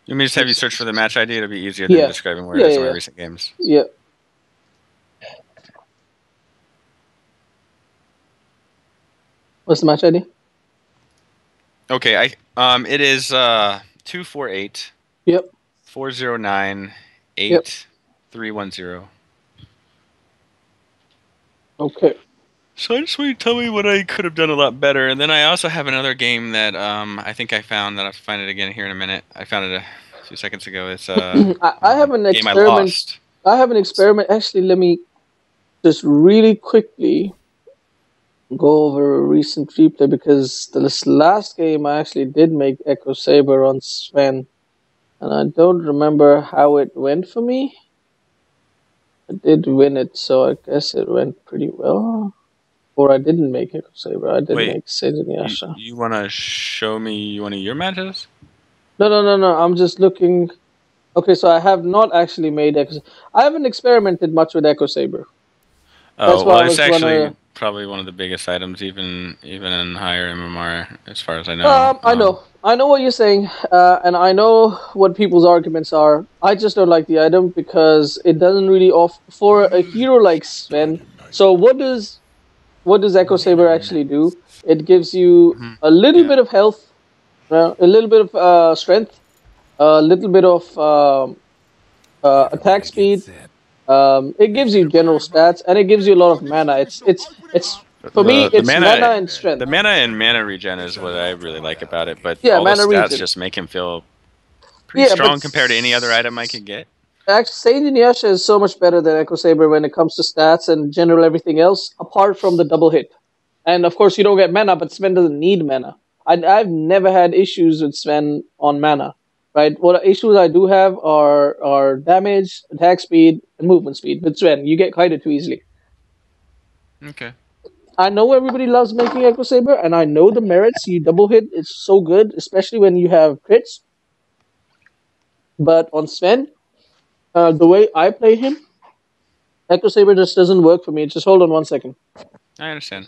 You mean just have you search for the match ID? It'll be easier than Yeah. describing where Yeah, it is in yeah, my yeah. recent games. Yeah. What's the match ID? Okay, it is 248 Yep. 409 Yep. 8310. Okay. So I just want you to tell me what I could have done a lot better. And then I also have another game that I think I found that I'll have to find it again here in a minute. I found it a few seconds ago. It's I have an game I experiment. lost. I have an experiment. Actually, let me just really quickly go over a recent replay because this last game I actually did make Echo Saber on Sven, and I don't remember how it went for me. I did win it, so I guess it went pretty well. Or I didn't make Echo Saber. I did Wait, make Seizen. you want to show me one of your matches? No. I'm just looking. Okay, so I have not actually made Echo. I haven't experimented much with Echo Saber. That's Oh, why well, I it's was gonna. actually probably one of the biggest items, even in higher MMR, as far as I know. I know what you're saying, and I know what people's arguments are. I just don't like the item because it doesn't really offer for a hero like Sven. So what does Echo Saber actually do? It gives you Mhm. a little Yeah. bit of health, a little bit of strength, a little bit of attack speed. It gives you general stats, and it gives you a lot of mana. It's for me, The it's mana and strength. the mana and mana regen is what I really like about it. But Yeah, all the mana stats regen. just make him feel pretty Yeah, but strong compared to any other item I could get. actually, Saint Yasha is so much better than Echo Saber when it comes to stats and general everything else, apart from the double hit. And of course, you don't get mana, but Sven doesn't need mana. I've never had issues with Sven on mana. Right? What issues I do have are damage, attack speed, and movement speed. With Sven, you get kited too easily. Okay. I know everybody loves making Echo Saber, and I know the merits. You double hit is so good, especially when you have crits. But on Sven, the way I play him, Echo Saber just doesn't work for me. Just hold on 1 second. I understand.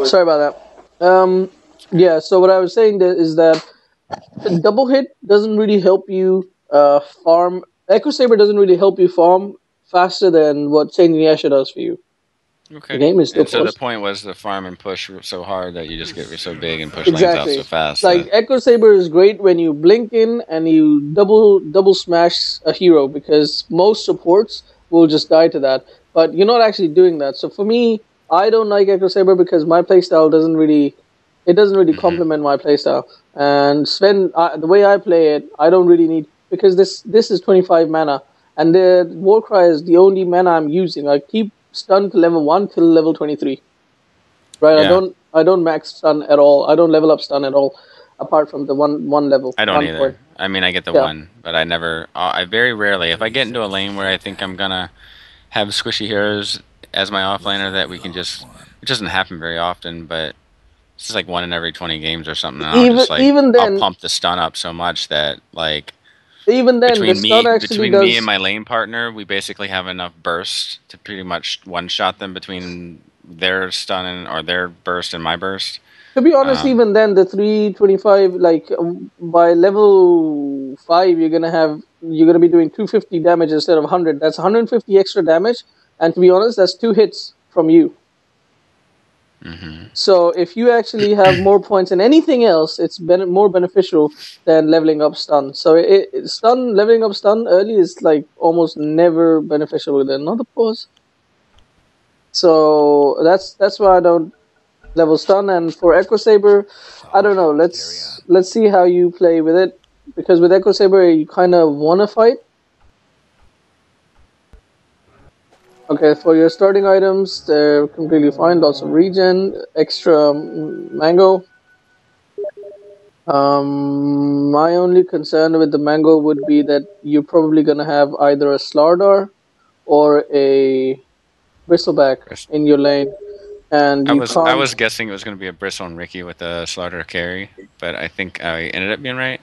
Sorry about that. Yeah, so what I was saying is that double hit doesn't really help you farm. Echo Saber doesn't really help you farm faster than what Saint Yasha does for you. The Okay. game is still And so the paused. point was to farm and push so hard that you just get so big and push lanes out so Exactly. fast Like that. Echo Saber is great when you blink in and you double smash a hero because most supports will just die to that. But you're not actually doing that. So for me, I don't like Echo Saber because my playstyle doesn't really Hmm. complement my playstyle. And Sven, the way I play it, I don't really need because this is 25 mana and the Warcry is the only mana I'm using. I keep stun to level 1 till level 23. Right? Yeah. I don't max stun at all. I don't level up stun at all, apart from the one level, I don't 1 point. either. I mean, I get the Yeah. one, but I never. I very rarely, if I get into a lane where I think I'm gonna have squishy heroes as my offlaner, that we can just. It doesn't happen very often, but it's just like one in every 20 games or something. And I'll Even just like even I'll then, pump the stun up so much that like the stun actually between me and does. my lane partner, we basically have enough burst to pretty much one shot them between their stun or their burst and my burst. To be honest, Um, even then, the 325, like by level 5, you're gonna be doing 250 damage instead of 100. That's 150 extra damage, and to be honest, that's 2 hits from you. hmm So if you actually have more points than anything else, it's more beneficial than leveling up stun. So leveling up stun early is like almost never beneficial with another pause. So that's why I don't level stun. And for Echo Saber, I don't know. Let's see how you play with it because with Echo Saber you kind of want to fight. Okay, for your starting items, they're completely fine. Lots of regen, extra mango. My only concern with the mango would be that you're probably gonna have either a Slardar or a Bristleback in your lane, and you I can't. was guessing it was going to be a Bristle and Ricky with a Slaughter carry, but I think I ended up being right.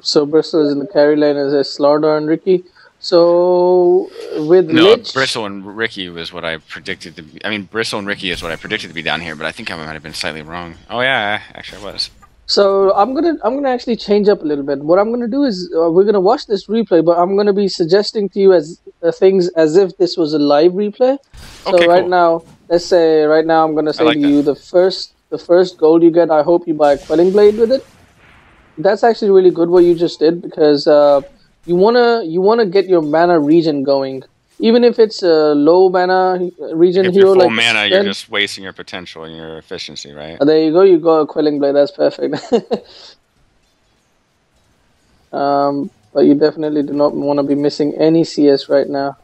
So Bristol is in the carry lane as a Slardar and Ricky. So with No, Lich, Bristle and Ricky was what I predicted to be. I mean, Bristle and Ricky is what I predicted to be down here, but I think I might have been slightly wrong. Oh yeah, actually I was. so I'm gonna actually change up a little bit. What I'm gonna do is we're gonna watch this replay, but I'm gonna be suggesting to you as things as if this was a live replay. So Okay, right cool. now, let's say right now I'm gonna I say to like that. you the first gold you get, I hope you buy a quelling blade with it. That's actually really good what you just did because you wanna get your mana regen going, even if it's a low mana Like regen if you're hero full like mana, you're Sven. just wasting your potential and your efficiency, right? There you go. You got a quelling blade. That's perfect. But you definitely do not want to be missing any CS right now.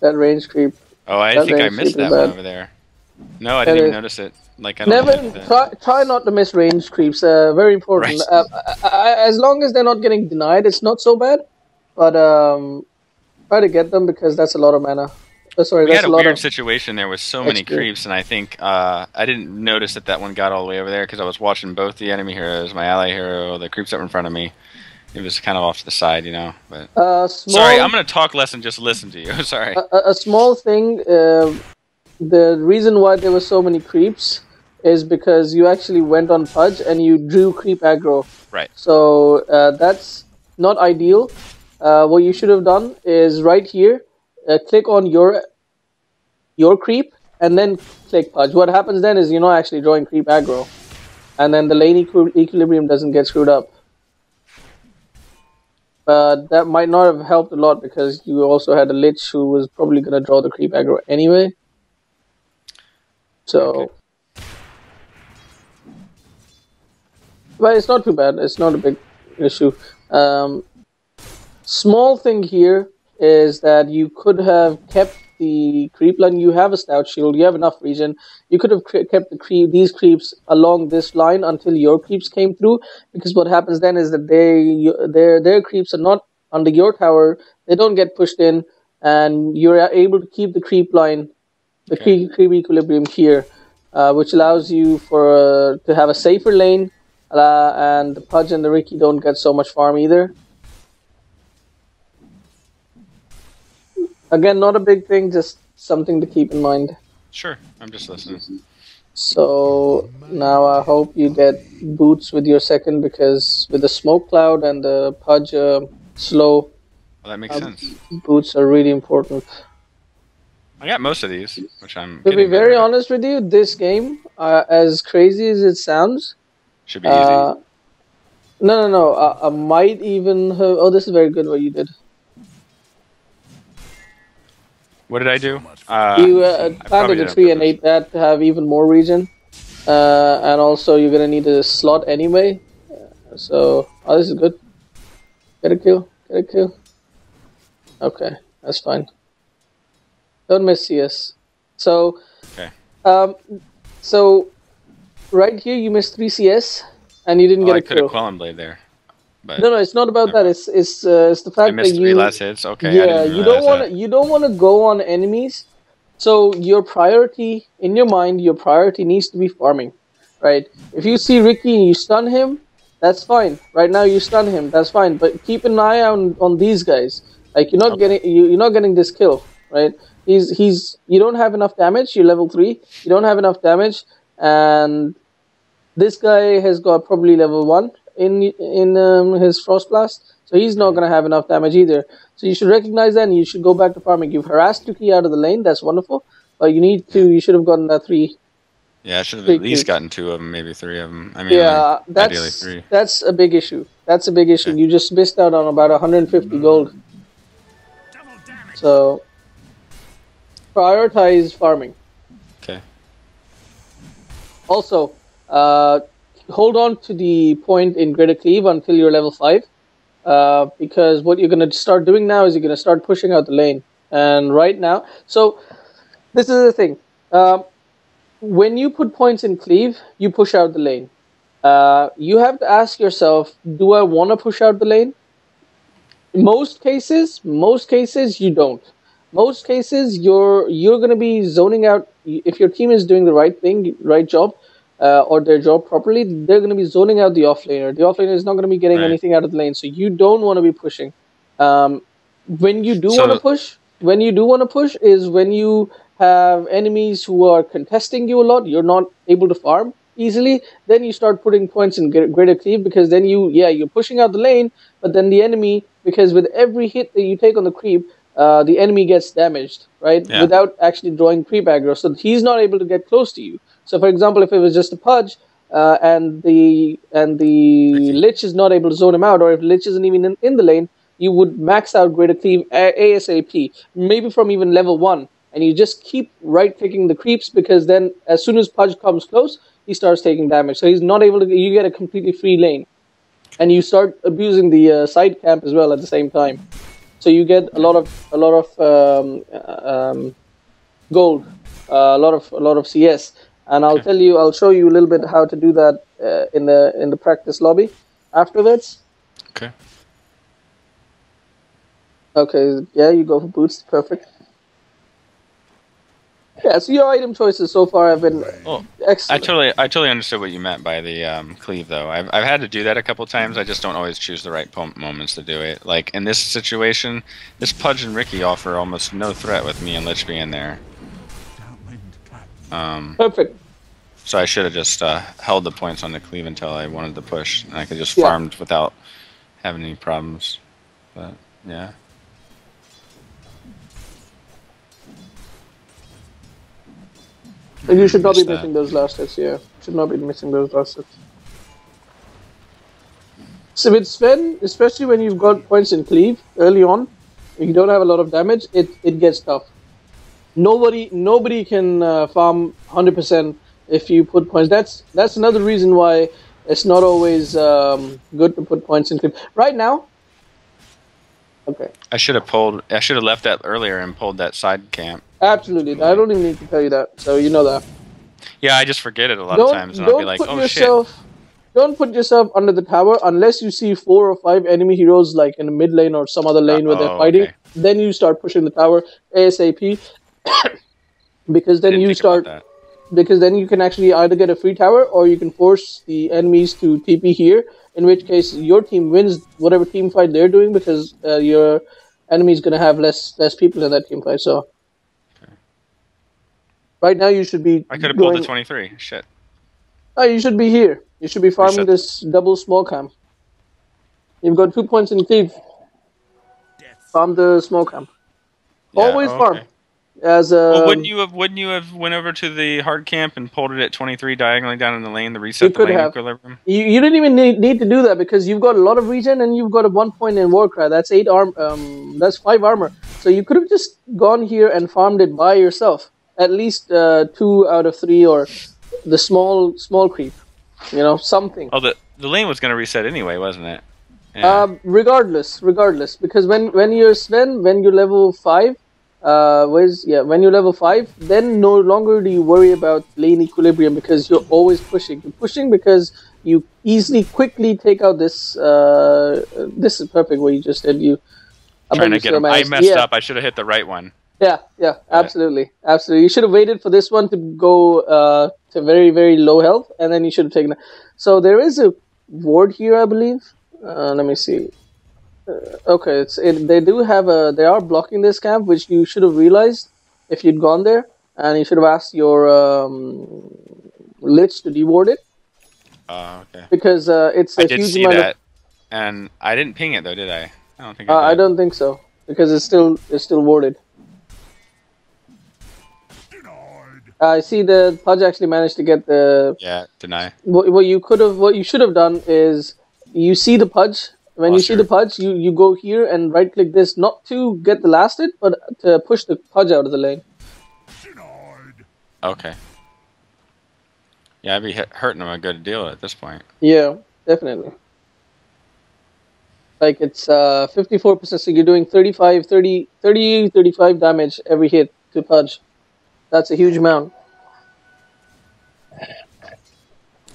That range creep. Oh, I That think I range creep missed is that one bad. over there. No, I That didn't even is notice it. Like I don't never hit that. try not to miss range creeps. Very important. Right. As long as they're not getting denied, it's not so bad. But try to get them because that's a lot of mana. Sorry, We had that's a a lot weird of situation there with so many XP. creeps, and I think I didn't notice that that one got all the way over there because I was watching both the enemy heroes, my ally hero, the creeps that were in front of me. It was kind of off to the side, you know. But sorry, I'm Small gonna talk less and just listen to you. Sorry. a small thing. The reason why there were so many creeps is because you actually went on Pudge and you drew creep aggro. Right. So that's not ideal. What you should have done is right here, click on your creep and then click Pudge. What happens then is you're not actually drawing creep aggro, and then the lane equilibrium doesn't get screwed up. But that might not have helped a lot because you also had a Lich who was probably going to draw the creep aggro anyway. Okay. So, but it's not too bad. It's not a big issue. Small thing here is that you could have kept the creep line. You have a stout shield. You have enough regen. You could have kept these creeps along this line until your creeps came through. Because what happens then is that their creeps are not under your tower. They don't get pushed in, and you're able to keep the creep line, the Okay. creep equilibrium here, which allows you to have a safer lane. And the Pudge and the Ricky don't get so much farm either. Again, not a big thing, just something to keep in mind. Sure. I'm just listening. So now I hope you get boots with your second because with the smoke cloud and the Pudge slow, Well, that makes sense. boots are really important. I got most of these, which I'm To be getting better very at. honest with you, this game, as crazy as it sounds, Should be easy. no. I might even have. Oh, this is very good what you did. What did I do? You I probably planted a did on tree and purpose. ate that to have even more regen. And also you're gonna need a slot anyway. So, oh, this is good. Get a kill. Get a kill. Okay, that's fine. Don't miss CS. So, Okay. um, so right here you missed 3 CS and you didn't Oh, get I a could have kill. Quelling Blade there, but No, it's not about that. never. It's the I fact that missed three you, last hits. Okay, I yeah, didn't even realize that. you don't want to go on enemies. So your priority in your mind, your priority needs to be farming, right? If you see Ricky and you stun him, that's fine. Right now you stun him, that's fine. But keep an eye on these guys. Like Okay. you're not getting this kill, right? He's you don't have enough damage. You're level 3. You don't have enough damage, and this guy has got probably level 1 in his frost blast, so he's not Mhm. gonna have enough damage either. So you should recognize that, and you should go back to farming. You've harassed Tuki out of the lane. That's wonderful, but Yeah. you should have gotten that Yeah, I should have at three least creeps. gotten two of them, maybe three of them. I mean, like Yeah, ideally three. that's a big issue. That's a big issue. Okay. You just missed out on about 150 gold. So prioritize farming. Okay. Also, hold on to the point in Greater Cleave until you're level 5. Because what you're going to start doing now is you're going to start pushing out the lane. And right now, so this is the thing. When you put points in Cleave, you push out the lane. You have to ask yourself, do I want to push out the lane? In most cases, you don't. Most cases, you're going to be zoning out. If your team is doing the right thing, right job, or their job properly, they're going to be zoning out the offlaner. The offlaner is not going to be getting Right. anything out of the lane, so you don't want to be pushing. Um, when you do want to So push, is when you have enemies who are contesting you a lot. You're not able to farm easily. Then you start putting points in greater cleave because then you're pushing out the lane, but then the enemy, because with every hit that you take on the creep, the enemy gets damaged, right? yeah. Without actually drawing creep aggro, so he's not able to get close to you. So, for example, if it was just a pudge, and the Ricky. lich is not able to zone him out, or if lich isn't even in the lane, you would max out greater cleave ASAP, maybe from even level 1, and you just keep right clicking the creeps because then as soon as pudge comes close, he starts taking damage. So he's not able to. You get a completely free lane, and you start abusing the side camp as well at the same time. So you get a lot of gold, a lot of CS, and Okay. I'll show you a little bit how to do that in the practice lobby afterwards. Okay. Okay, yeah, you go for boots, perfect. Yeah, so your item choices so far have been Well, excellent. I totally understood what you meant by the cleave, though. I've had to do that a couple times. I just don't always choose the right moments to do it. Like in this situation, this Pudge and Ricky offer almost no threat with me and Lich being there. Um, Perfect. so I should have just held the points on the cleave until I wanted to push, and I could just Yeah, farmed without having any problems. But yeah, and you should not be missed that. missing those last hits. Yeah, should not be missing those last hits. So with Sven, especially when you've got points in cleave early on, if you don't have a lot of damage, it gets tough. Nobody can farm 100% if you put points. That's another reason why it's not always good to put points in cleave. Right now, okay, I should have pulled. I should have left that earlier and pulled that side camp. absolutely. I don't even need to tell you that, so you know that. Yeah, I just forget it a lot of times, Don't and I'll be don't like, put "Oh shit!" yourself don't put yourself under the tower unless you see 4 or 5 enemy heroes like in the mid lane or some other lane where they're Oh, fighting. okay. Then you start pushing the tower ASAP because I then didn't you think about start that. because then you can actually either get a free tower or you can force the enemies to TP here. In which case your team wins whatever team fight they're doing because your enemy is going to have less people in that team fight. So right now you should be I could have pulled the going. 23. Shit. You should be here. You should be farming Reset. this double small camp. You've got 2 points in cleave. Farm the small camp. Yeah. Always Oh, farm. okay. As Well, wouldn't you have went over to the hard camp and pulled it at 23 diagonally down in the lane to you reset the could lane have. equilibrium? You didn't even need to do that because you've got a lot of regen and you've got a 1 point in Warcry. That's 8 arm. That's 5 armor. So you could have just gone here and farmed it by yourself. At least 2 out of 3, or the small creep. Something. Oh, the lane was going to reset anyway, wasn't it? Yeah. Regardless, because when you're Sven, when you're level 5, when you're level 5, then no longer do you worry about lane equilibrium because you're always pushing. You're pushing because you quickly take out this. This is perfect what you just did. I bet Trying you to get still him. I managed. messed Yeah, up. I should have hit the right one. yeah, But absolutely. You should have waited for this one to go to very very low health, and then you should have taken it. So there is a ward here, I believe. Let me see. Okay, they do have they are blocking this camp, which you should have realized if you'd gone there, and you should have asked your lich to deward it okay. because it's I a did huge see amount of. that, and I didn't ping it though, did I? I don't think I I did. don't think so because it's still warded. I see the Pudge actually managed to get the. Yeah, deny. What you should have done is you see the Pudge. When you Lost see the your. Pudge, you go here and right click this, not to get the last hit, but to push the Pudge out of the lane. Okay. Yeah, I'd be hurting him a good deal at this point. Yeah, definitely. Like it's 54%, so you're doing 35 damage every hit to Pudge. That's a huge amount.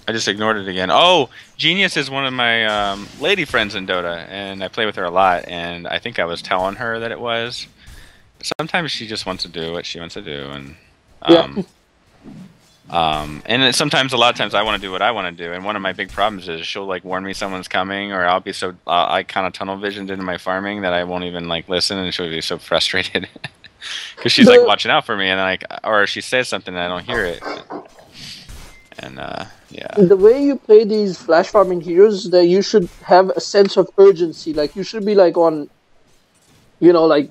I just ignored it again. Oh, Genius is one of my lady friends in Dota, and I play with her a lot. And I think I was telling her that it was. Sometimes she just wants to do what she wants to do, and Yeah. And sometimes, a lot of times, I want to do what I want to do. And one of my big problems is she'll like warn me someone's coming, or I'll be so I kind of tunnel visioned into my farming that I won't even like listen, and she'll be so frustrated because she's like The watching out for me, and like, or she says something and I don't hear it. And yeah, the way you play these flash farming heroes, that you should have a sense of urgency. Like you should be like on, like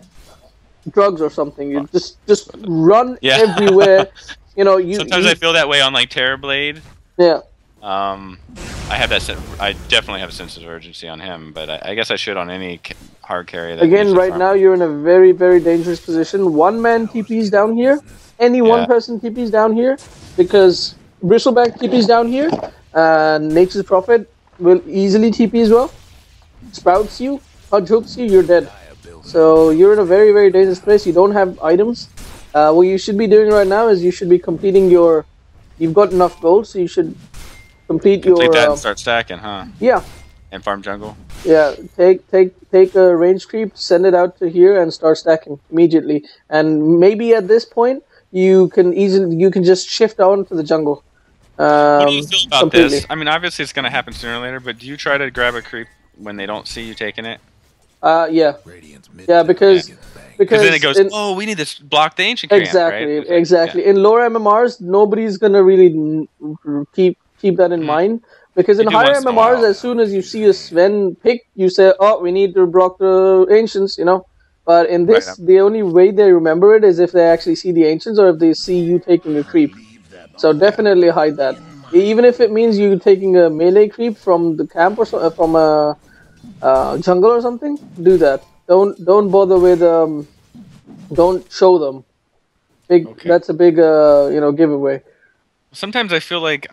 drugs or something. You just run yeah. everywhere. Sometimes I feel that way on like Terrorblade. Yeah. Um, I have that. I definitely have a sense of urgency on him, but I guess I should on any hard carry that Again, uses right farm. now you're in a very, very dangerous position. One man TP's down here. Any one Yeah. person TP's down here because Bristleback TP's down here. And Nature's Prophet will easily TP as well. Sprouts you, hooks you, you're dead. So you're in a very, very dangerous place. You don't have items. What you should be doing right now is you should be completing your. You've got enough gold, so you should complete Complete your. that and start stacking, huh? Yeah, And farm jungle. yeah. Take a range creep, send it out to here, and start stacking immediately. And maybe at this point you can just shift on to the jungle. What do you feel about Completely. this? I mean, obviously it's going to happen sooner or later, but do you try to grab a creep when they don't see you taking it? Yeah, yeah, because Because then it goes, in, oh, we need to block the ancient camp, exactly, right? Like, exactly. yeah. In lower MMRs, nobody's gonna really keep that in mind because They in do higher once in a MMRs, while. as soon as you see a Sven pick, you say, "Oh, we need to block the ancients," But in Right. this, the only way they remember it is if they actually see the ancients or if they see you taking a creep. So definitely hide that. Even if it means you taking a melee creep from the camp or from a jungle or something, do that. Don't bother with don't show them. Okay. That's a big giveaway. Sometimes I feel like,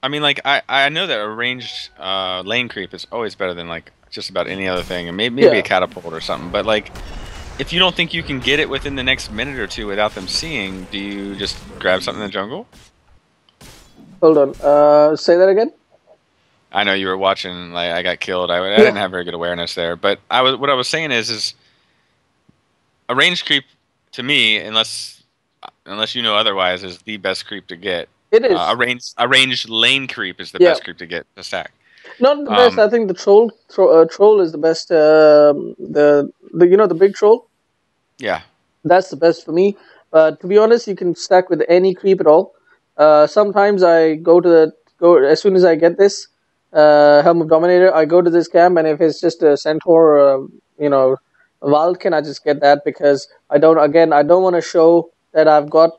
I mean, like I know that a ranged lane creep is always better than like just about any other thing, and maybe a Yeah. catapult or something. But like, if you don't think you can get it within the next minute or two without them seeing, do you just grab something in the jungle? Hold on. Say that again. I know you were watching. Like I got killed. I Yeah. didn't have very good awareness there, but what I was saying is a range creep to me, unless you know otherwise, is the best creep to get. It A is. ranged lane creep is the Yeah. best creep to get to stack. Not the best. Um, I think the troll is the best. The big troll. yeah, That's the best for me. But to be honest, you can stack with any creep at all. Sometimes I go as soon as I get this Helm of Dominator. I go to this camp, and if it's just a centaur, or a wildkin, I just get that because I don't. Again, I don't want to show that I've got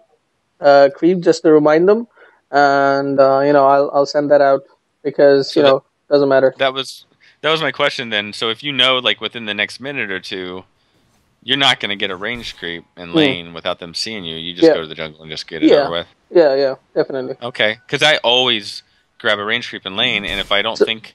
creep just to remind them, and I'll send that out because so doesn't matter. that was that was my question then. So if you know, like within the next minute or two, you're not going to get a range creep in Hmm. lane without them seeing you. You just Yeah, go to the jungle and just get it over yeah, with. yeah, definitely. Okay, because I always grab a range creep in lane, and if I don't So, think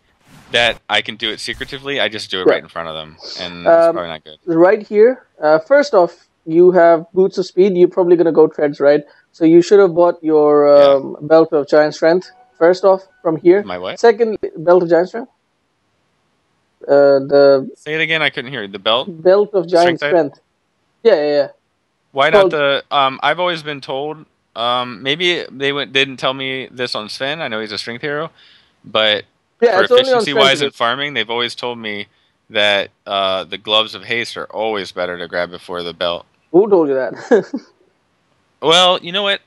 that I can do it secretively, I just do it yeah. right in front of them, and it's probably not good. Right here, first off, you have boots of speed. You're probably gonna go treads, right? So you should have bought your Yeah. belt of giant strength first off from here. My what? Second, belt of giant strength. The Say it again. I couldn't hear you. The belt, belt of the giant strength item. strength. Yeah. Why not Called the? I've always been told. Maybe didn't tell me this on Sven. I know he's a strength hero, but yeah. for It's only on efficiency strength wise it in is. farming, they've always told me that the gloves of haste are always better to grab before the belt. Who told you that? Well, you know what?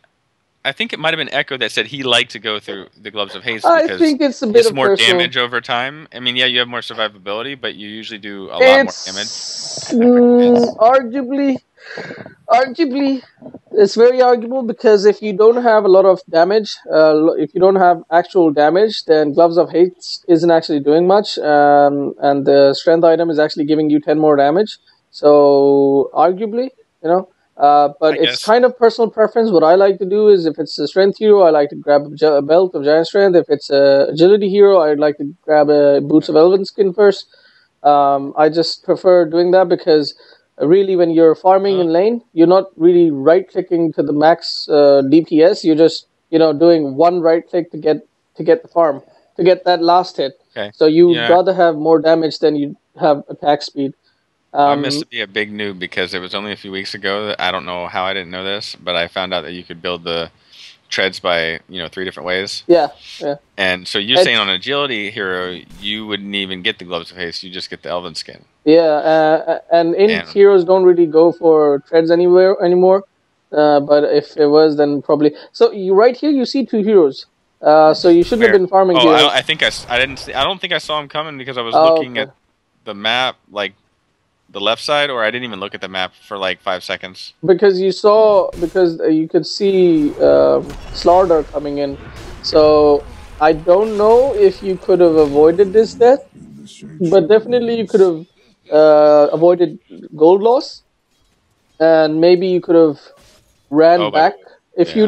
I think it might have been Echo that said he liked to go through the gloves of haste I because think it's a bit it's of more personal. damage over time. I mean, yeah, you have more survivability, but you usually do a lot more damage. It's It's arguably, it's very arguable because if you don't have a lot of damage, if you don't have actual damage, then Gloves of Hate isn't actually doing much, and the strength item is actually giving you 10 more damage. So, arguably, but I it's guess. kind of personal preference. What I like to do is if it's a strength hero, I like to grab a belt of giant strength. If it's a agility hero, I'd like to grab a boots of elven skin first. I just prefer doing that because really, when you're farming Uh, in lane, you're not really right clicking to the max DPS. You're just doing one right click to get the farm to get that last hit. okay. So you'd Yeah, rather have more damage than you have attack speed. I missed Um, to be a big noob because it was only a few weeks ago that I don't know how I didn't know this, but I found out that you could build the treads by 3 different ways. Yeah, yeah. And so you're saying It's on an agility hero, you wouldn't even get the gloves of haste. You just get the elven skin. yeah, and int And heroes don't really go for treads anymore. But if it was, then probably. So you right here, you see two heroes. So you shouldn't have where? been farming Oh, here. I think I didn't see. I don't think I saw him coming because I was Oh, looking okay. at the map, like the left side, or I didn't even look at the map for like 5 seconds. Because you could see Slaughter coming in. So I don't know if you could have avoided this death, but definitely you could have avoided gold loss, and maybe you could have ran Oh, but back if yeah.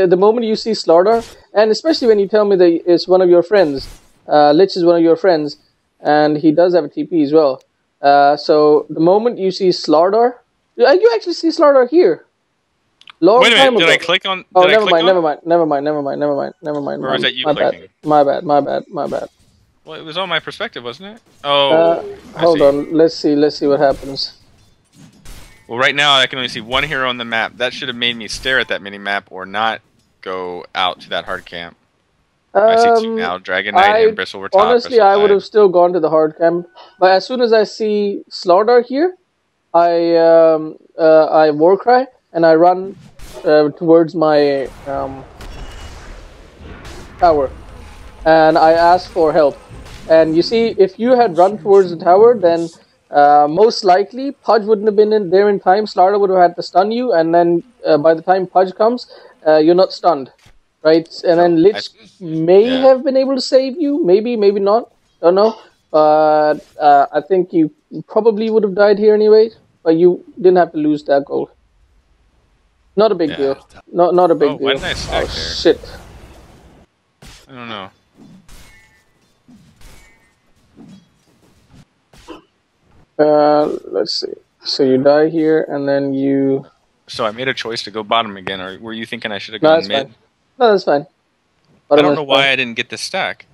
the moment you see Slaughter, and especially when you tell me that it's one of your friends, Lich is one of your friends, and he does have a TP as well. So the moment you see Slaughter, you actually see Slaughter here. Long Wait a time minute. Did I ago. click on? Oh, Did I click on? never mind. Or was that you My bad. clicking? My bad. Well, it was on my perspective, wasn't it? Oh, Uh, I Hold see. on. Let's see what happens. Well, right now I can only see one hero on the map. That should have made me stare at that mini map or not go out to that hard camp. I see two Um, now. Dragon Knight and I Bristle were top. honestly Bristle I would died. have still gone to the hard camp, but as soon as I see Slaughter here, I Warcry and I run towards my tower, and I ask for help. And you see, if you had run towards the tower, then most likely Pudge wouldn't have been in there in time. Slaughter would have had to stun you, and then by the time Pudge comes, you're not stunned, right? And No, then Lich may yeah. have been able to save you, maybe not, don't know. But I think you probably would have died here anyway. But you didn't have to lose that gold. Not a big Yeah. deal. Not a Oh, big why deal. didn't I Oh stack there? shit. I don't know. Let's see. So you die here, and then you. So I made a choice to go bottom again, or were you thinking I should have No, gone that's mid? fine. No, that's fine. I Bottom don't is know fine. why I didn't get the stack.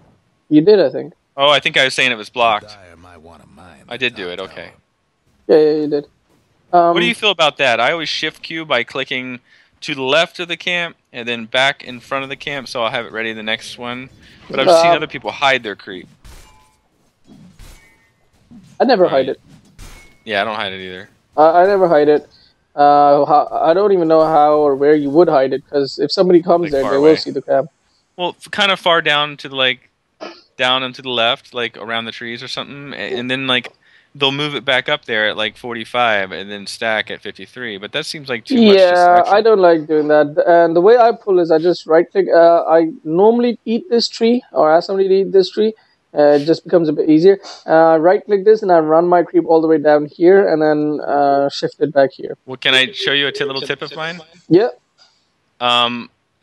You did, I think. Oh, I think I was saying it was blocked. I did do it, okay. Yeah, you did. What do you feel about that? I always shift Q by clicking to the left of the camp and then back in front of the camp, so I'll have it ready the next one. But I've seen other people hide their creep. I never hide it. Yeah, I don't hide it either. I never hide it. I don't even know how or where you would hide it, because if somebody comes Like there, far they away. will see the camp. Well, kind of far down to like down and to the left, like around the trees or something, and then like they'll move it back up there at like 45 and then stack at 53. But that seems like too much Yeah, I distraction. don't like doing that. And the way I pull is I just right click. I normally eat this tree or ask somebody to eat this tree. It just becomes a bit easier. Right click this and I run my creep all the way down here and then shift it back here. Well, can I show you a little tip of mine? Yeah,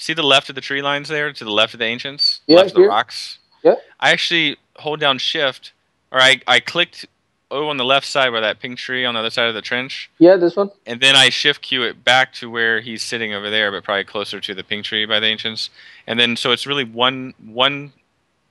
See the left of the tree lines there, to the left of the ancients, yeah, left of the here. rocks. Yeah. I actually hold down shift, or I clicked O on the left side where that pink tree on the other side of the trench. Yeah, this one. And then I shift Q it back to where he's sitting over there, but probably closer to the pink tree by the ancients. And then so it's really one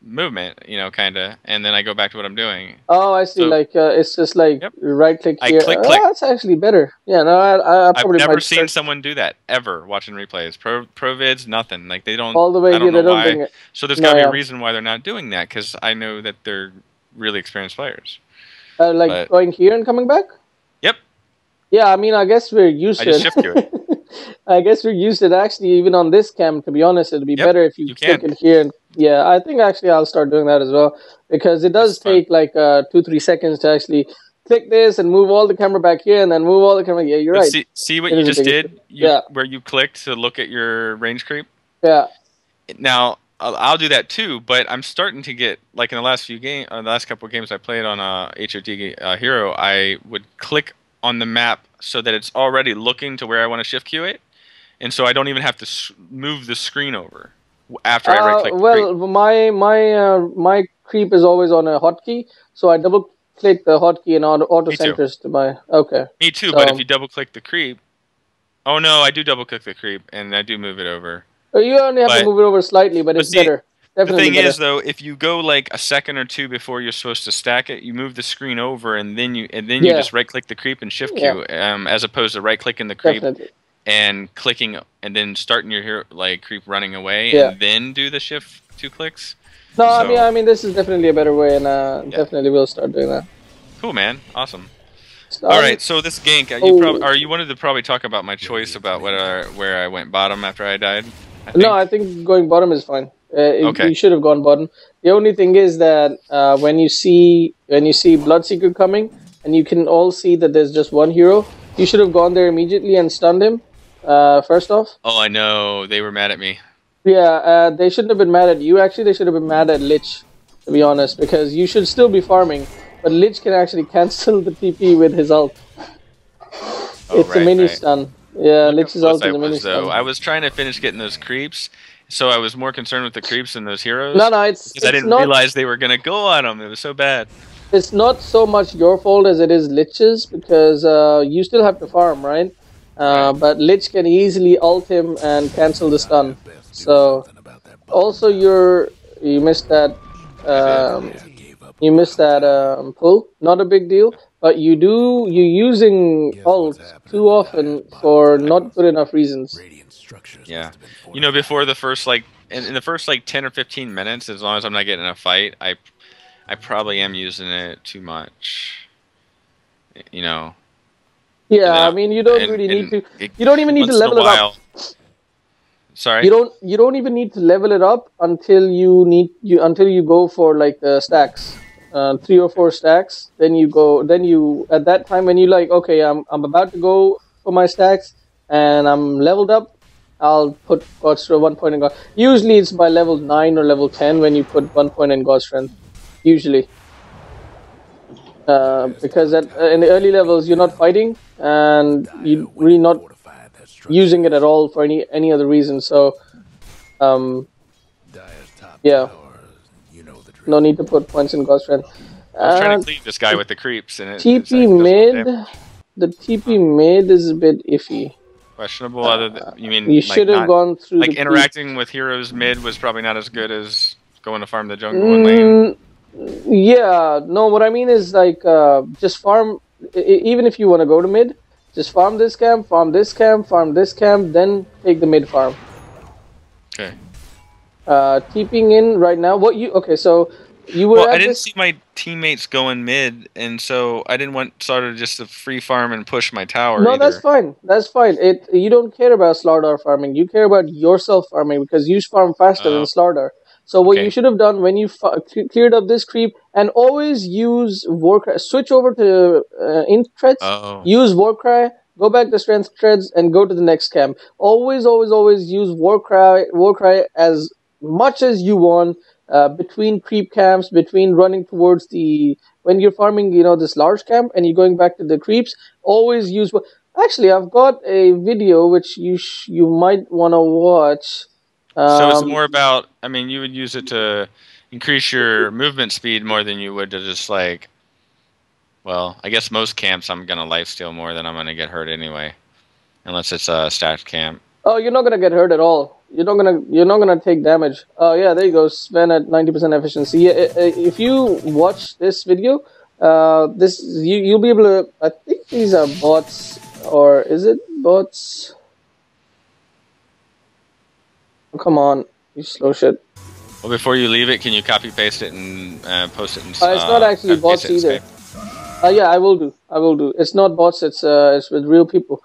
movement, kind of. And then I go back to what I'm doing. Oh, I see. So, Like it's just like right click I here. click. That's actually better. Yeah, no, I I've probably never might seen start someone do that ever watching replays. Pro vids, nothing. Like they don't. all the way I don't here. know They don't why. bring it. So there's got No, to be a yeah. reason why they're not doing that, because I know that they're really experienced players. Like But going here and coming back. yep, Yeah, I mean, I guess we're used I to just it. shift to it. I guess we're used to it. Actually, even on this cam, to be honest, it'd be Yep, better if you you click can. it here. And yeah, I think actually I'll start doing that as well, because it does It's fun. take like 2-3 seconds to actually click this and move all the camera back here and then move all the camera. Yeah, you're But right. see what It you is a just big did? issue. Yeah. Where you clicked to look at your range creep? Yeah. Now, I'll do that too, but I'm starting to get, like in the last the last couple of games I played on HOD Hero, I would click on the map so that it's already looking to where I want to shift queue it, and so I don't even have to move the screen over after I right click the Well, creep. my creep is always on a hotkey, so I double click the hotkey and auto Me too. centers to my. Okay. Me too, So, but if you double click the creep, oh no, I do double click the creep and I do move it over. you only have to move it over slightly, but it's see, better. the Definitely thing better. is, though, if you go like a second or two before you're supposed to stack it, you move the screen over, and then you Yeah. just right click the creep and shift Yeah. Q, as opposed to right clicking the creep Definitely. and clicking and then starting your hero, like creep running away Yeah. and then do the shift 2 clicks. No, So I mean, this is definitely a better way, and yeah, definitely will start doing that. cool, man, awesome. All Stun. right, so this gank, Oh. you wanted to probably talk about my choice about where I went bottom after I died. I No, think. I think going bottom is fine. Okay. You should have gone bottom. The only thing is that when you see Bloodseeker coming, and you can all see that there's just one hero, you should have gone there immediately and stunned him. First off. Oh, I know they were mad at me. Yeah, they shouldn't have been mad at you. Actually, they should have been mad at Lich, to be honest, because you should still be farming, but Lich can actually cancel the TP with his ult. Oh, It's a mini stun. Yeah, Look how Lich's ult close I is a mini was, though. stun. I was trying to finish getting those creeps, so I was more concerned with the creeps than those heroes. No, Because I didn't realize they were gonna go on them. It was so bad. it's not so much your fault as it is Lich's, because you still have to farm, right? Right. But Lich can easily ult him and cancel the stun. So also you missed that pull. Not a big deal, but you're using ult too often for not good enough reasons. Yeah. You know, before the first in the first 10 or 15 minutes, as long as I'm not getting in a fight, I probably am using it too much. You know. Yeah, I mean, you don't really need to. You don't even need to level it up. Sorry. You don't even need to level it up until you go for like the stacks, 3 or 4 stacks. Then you at that time when you like, okay, I'm about to go for my stacks and I'm leveled up. I'll put God Strength 1 point in God. Usually it's by level 9 or level 10 when you put 1 point in God Strength. Usually. Because in the early levels you're not fighting and you're really not using it at all for any other reason. So, yeah, no need to put points in God Strength. I was trying to cleave this guy with the creeps, and TP mid, the TP mid is a bit iffy. Questionable. Other than, you mean you should have gone through like the interacting with heroes mid was probably not as good as going to farm the jungle and lane. Yeah, no, what I mean is like just farm. Even if you want to go to mid, just farm this camp, farm this camp, farm this camp, then take the mid farm. Okay. TPing in right now. So you were. Well, I didn't see my teammates going mid, and so I didn't want Slardar just to free farm and push my tower. No, either. that's fine. That's fine. You don't care about Slardar farming. You care about yourself farming because you farm faster than Slardar. So what you should have done when you cleared up this creep, and always use Warcry. Switch over to Int Threads. Use Warcry. Go back to Strength Threads and go to the next camp. Always use Warcry as much as you want between creep camps, between running towards when you're farming, this large camp and you're going back to the creeps. Always use. Actually, I've got a video which you might want to watch. So it's more about, I mean, you would use it to increase your movement speed more than you would to just well, I guess most camps I'm going to lifesteal more than I'm going to get hurt anyway. Unless it's a stacked camp. Oh, you're not going to get hurt at all. You're not gonna take damage. Oh yeah, there you go. Sven at 90% efficiency. Yeah, if you watch this video, you'll be able to. I think these are bots, or is it bots? Oh, come on, you slow shit. Well, before you leave it, can you copy paste it and post it in? It's not actually bots either. Yeah, I will do. It's not bots. It's with real people.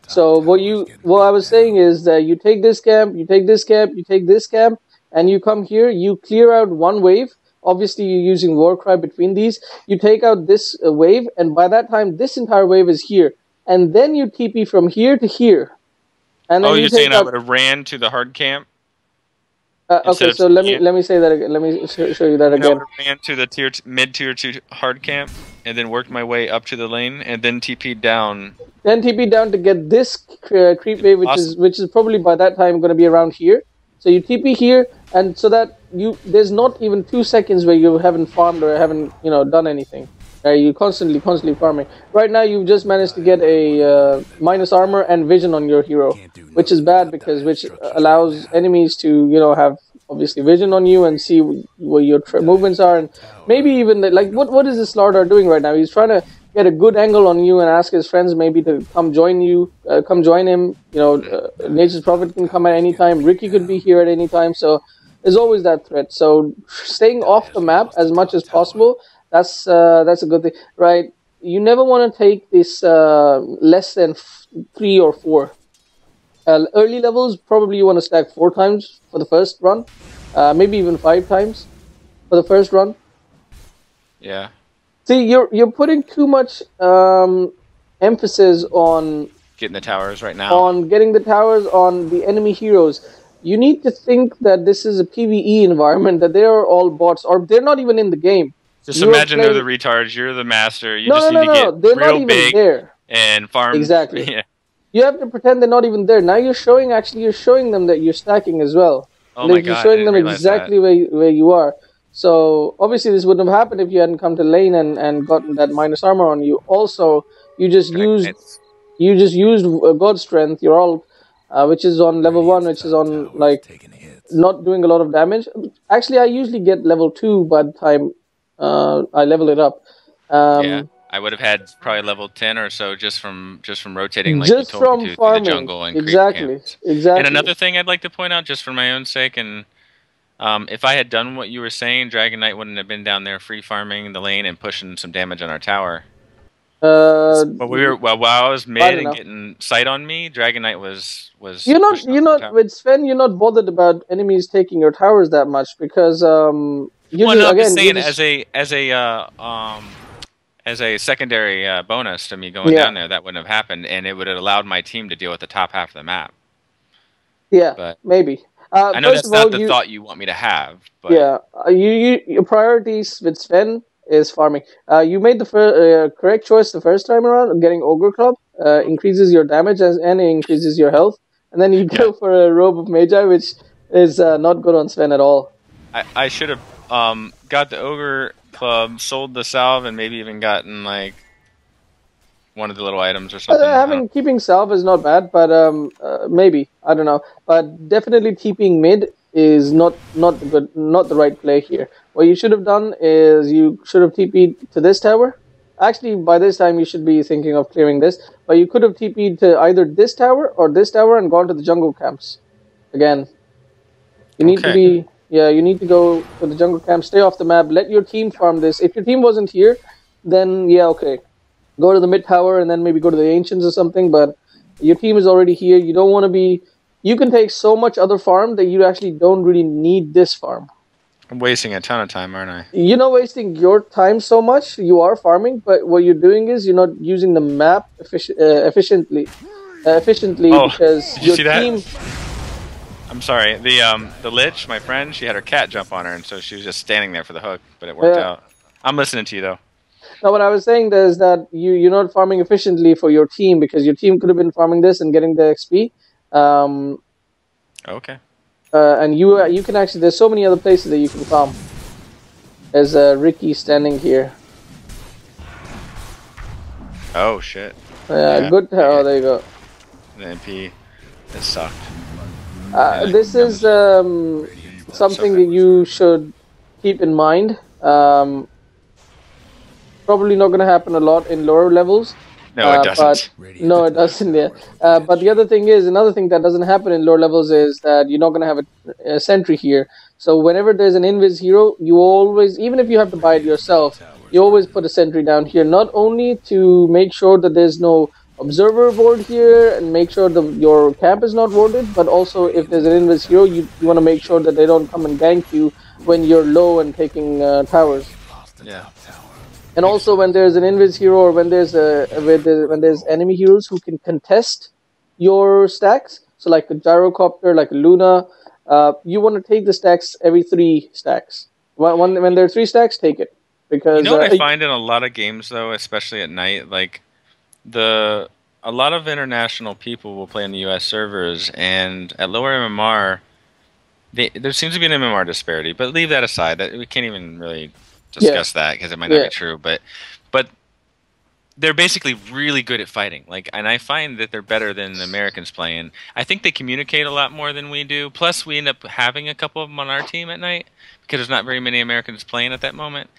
So what I was saying is that you take this camp, you take this camp, you take this camp, and you come here, you clear out one wave. Obviously, you're using Warcry between these. You take out this wave, and by that time, this entire wave is here. And then you TP from here to here. And then you're saying I would have ran to the hard camp? Okay, so let me say that again. Let me show you that again. I would have ran to the mid tier 2 hard camp, and then worked my way up to the lane, and then TP'd down. Then TP down to get this creep wave, which is probably by that time going to be around here. So you TP here, and so that there's not even 2 seconds where you haven't farmed or haven't done anything. You're constantly farming. Right now you've just managed to get a minus armor and vision on your hero, which is bad because which allows enemies to have obviously vision on you and see where your movements are, and maybe even what is this Slardar doing right now? He's trying to get a good angle on you and ask his friends maybe to come join you, come join him. Nature's Prophet can come at any time. Ricky could be here at any time. So there's always that threat. So staying off the map as much as possible, that's a good thing, right? You never want to take this less than 3 or 4. Early levels, probably you want to stack 4 times for the first run, maybe even 5 times for the first run. Yeah. See, you're putting too much emphasis on getting the towers right now. On getting the towers on the enemy heroes. You need to think that this is a PvE environment, that they are all bots, or they're not even in the game. Just imagine they're the retards, you're the master, you just need to get they're real not even big there. And farm. Exactly. Yeah. You have to pretend they're not even there. Now you're showing them that you're stacking as well. Oh my god, you're showing them exactly where you are. So obviously this wouldn't have happened if you hadn't come to lane and gotten that minus armor on you. Also, you just used God Strength, your ult, which is on level 1, which is on not doing a lot of damage. Actually, I usually get level 2 by the time I level it up. Yeah, I would have had probably level 10 or so just from rotating like just you told me to farming. the jungle and exactly. creep camps. Exactly. And another thing I'd like to point out, just for my own sake, and if I had done what you were saying, Dragon Knight wouldn't have been down there free farming the lane and pushing some damage on our tower. But while I was mid and getting sight on me, Dragon Knight was. You're not with Sven. You're not bothered about enemies taking your towers that much because I'm just saying as a secondary bonus to me going down there, that wouldn't have happened, and it would have allowed my team to deal with the top half of the map. Yeah, but maybe. I know that's not the thought you want me to have. But yeah, your priorities with Sven is farming. You made the correct choice the first time around. Getting Ogre Club increases your damage and increases your health, and then you go for a Robe of Magi, which is not good on Sven at all. I should have got the Ogre Club, sold the salve, and maybe even gotten like one of the little items or something. Keeping salve is not bad, but maybe I don't know. But definitely keeping mid is not the right play here. What you should have done is you should have TP'd to this tower. Actually, by this time you should be thinking of clearing this, but you could have TP'd to either this tower or this tower and gone to the jungle camps. Again, you need to be. Yeah, you need to go to the jungle camp, stay off the map, let your team farm this. If your team wasn't here, then yeah, okay. Go to the mid tower and then maybe go to the Ancients or something, but your team is already here. You don't want to be... You can take so much other farm that you actually don't really need this farm. I'm wasting a ton of time, aren't I? You're not wasting your time so much. You are farming, but what you're doing is you're not using the map efficiently because your team... I'm sorry. The Lich, my friend, she had her cat jump on her, and so she was just standing there for the hook, but it worked out. I'm listening to you, though. Now, what I was saying is that you're not farming efficiently for your team because your team could have been farming this and getting the XP. Okay. And you can actually... There's so many other places that you can farm. There's Ricky standing here. Oh, shit. Yeah, good. Oh, there you go. The MP. It sucked. This is something that you should keep in mind. Probably not going to happen a lot in lower levels. No, it doesn't. No, it doesn't. Yeah. But the other thing is, another thing that doesn't happen in lower levels is that you're not going to have a sentry here. So whenever there's an invis hero, you always, even if you have to buy it yourself, you always put a sentry down here. Not only to make sure that there's no observer board here and make sure that your camp is not warded, but also if there's an invis hero, you want to make sure that they don't come and gank you when you're low and taking towers. Yeah. And also when there's an invis hero or when there's enemy heroes who can contest your stacks, so like a gyrocopter, like a Luna, you want to take the stacks every 3 stacks. When there are 3 stacks, take it. Because you know what I find in a lot of games though, especially at night, like a lot of international people will play in the US servers, and at lower MMR there seems to be an MMR disparity, but leave that aside. That we can't even really discuss that because it might not be true, but they're basically really good at fighting. And I find that they're better than the Americans playing. I think they communicate a lot more than we do. Plus, we end up having a couple of them on our team at night because there's not very many Americans playing at that moment.